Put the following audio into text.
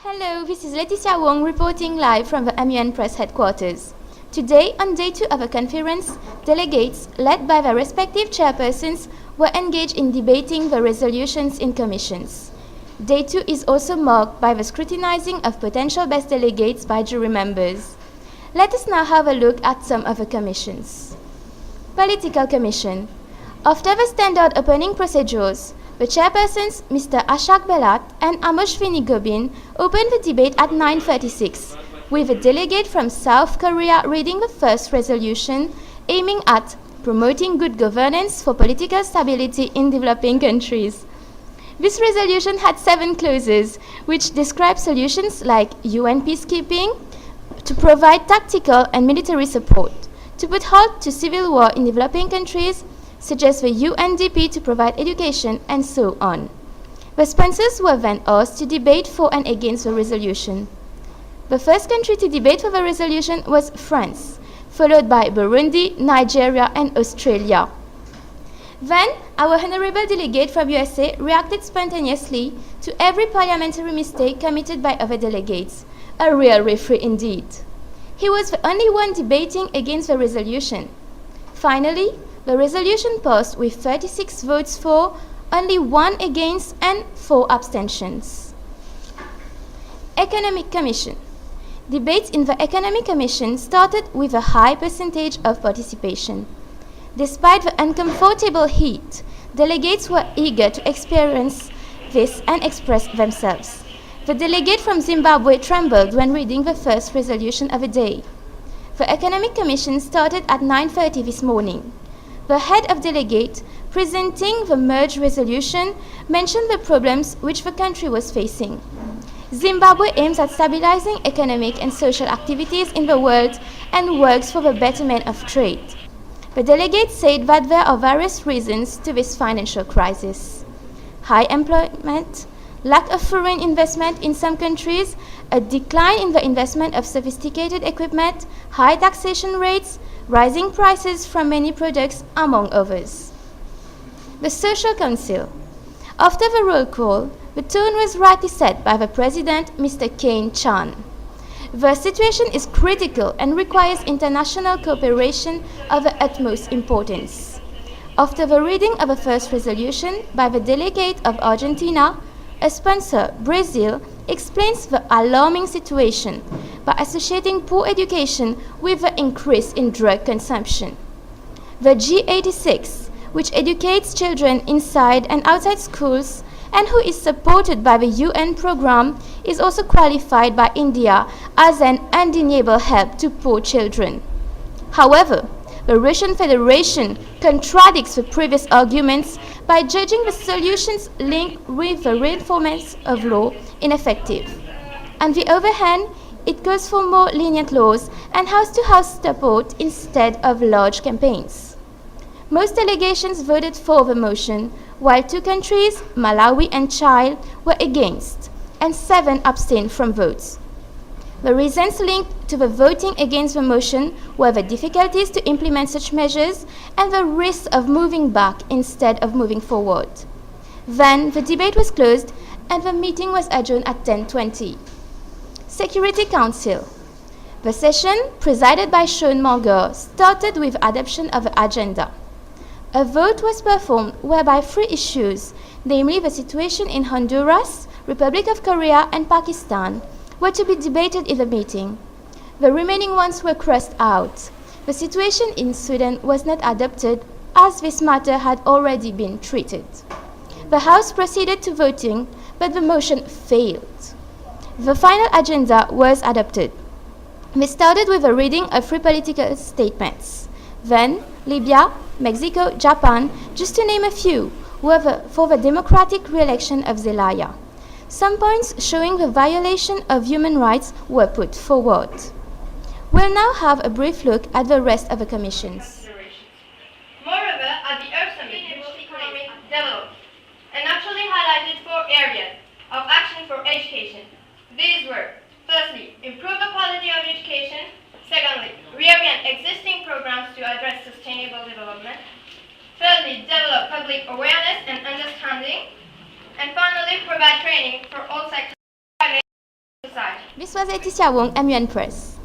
Hello, this is Laetitia Wong reporting live from the MUN Press headquarters. Today, on day 2 of a conference, delegates, led by their respective chairpersons, were engaged in debating the resolutions in commissions. Day 2 is also marked by the scrutinizing of potential best delegates by jury members. Let us now have a look at some of the commissions. Political Commission. After the standard opening procedures, the chairpersons, Mr. Ashak Belat and Amoshvini Gobin, opened the debate at 9:36, with a delegate from South Korea reading the first resolution, aiming at promoting good governance for political stability in developing countries. This resolution had 7 clauses, which describe solutions like UN peacekeeping, to provide tactical and military support, to put halt to civil war in developing countries, suggest the UNDP to provide education, and so on. The sponsors were then asked to debate for and against the resolution. The first country to debate for the resolution was France, followed by Burundi, Nigeria, and Australia. Then, our honorable delegate from USA reacted spontaneously to every parliamentary mistake committed by other delegates. A real referee indeed. He was the only one debating against the resolution. Finally, the resolution passed with 36 votes for, only 1 against, and 4 abstentions. Economic Commission. Debates in the Economic Commission started with a high percentage of participation. Despite the uncomfortable heat, delegates were eager to experience this and express themselves. The delegate from Zimbabwe trembled when reading the first resolution of the day. The Economic Commission started at 9:30 this morning. The head of delegate, presenting the merged resolution, mentioned the problems which the country was facing. Zimbabwe aims at stabilizing economic and social activities in the world and works for the betterment of trade. The delegate said that there are various reasons to this financial crisis: high employment, lack of foreign investment in some countries, a decline in the investment of sophisticated equipment, high taxation rates, rising prices from many products, among others. The Social Council. After the roll call, the tone was rightly set by the President, Mr. Kane Chan. The situation is critical and requires international cooperation of the utmost importance. After the reading of the first resolution by the delegate of Argentina, a sponsor, Brazil, explains the alarming situation by associating poor education with the increase in drug consumption. The G86, which educates children inside and outside schools and who is supported by the UN program, is also qualified by India as an undeniable help to poor children. However, the Russian Federation contradicts the previous arguments by judging the solutions linked with the reinforcement of law ineffective. On the other hand, it calls for more lenient laws and house-to-house support instead of large campaigns. Most delegations voted for the motion, while 2 countries, Malawi and Chile, were against, and 7 abstained from votes. The reasons linked to the voting against the motion were the difficulties to implement such measures and the risk of moving back instead of moving forward. Then the debate was closed and the meeting was adjourned at 10:20. Security Council. The session, presided by Sean Margar, started with adoption of the agenda. A vote was performed whereby 3 issues, namely the situation in Honduras, Republic of Korea, and Pakistan, were to be debated in the meeting. The remaining ones were crossed out. The situation in Sudan was not adopted as this matter had already been treated. The House proceeded to voting, but the motion failed. The final agenda was adopted. We started with a reading of 3 political statements. Then, Libya, Mexico, Japan, just to name a few, were for the democratic re-election of Zelaya. Some points showing the violation of human rights were put forward. We'll now have a brief look at the rest of the commissions. Moreover, at the Earth Summit, the world economy developed and naturally highlighted 4 areas of action for education. These were, firstly, improve the quality of education; secondly, reorient existing programs to address sustainable development; thirdly, develop public awareness and understanding; and finally, provide training for all sectors, private This was Laetitia Wong, MUN Press.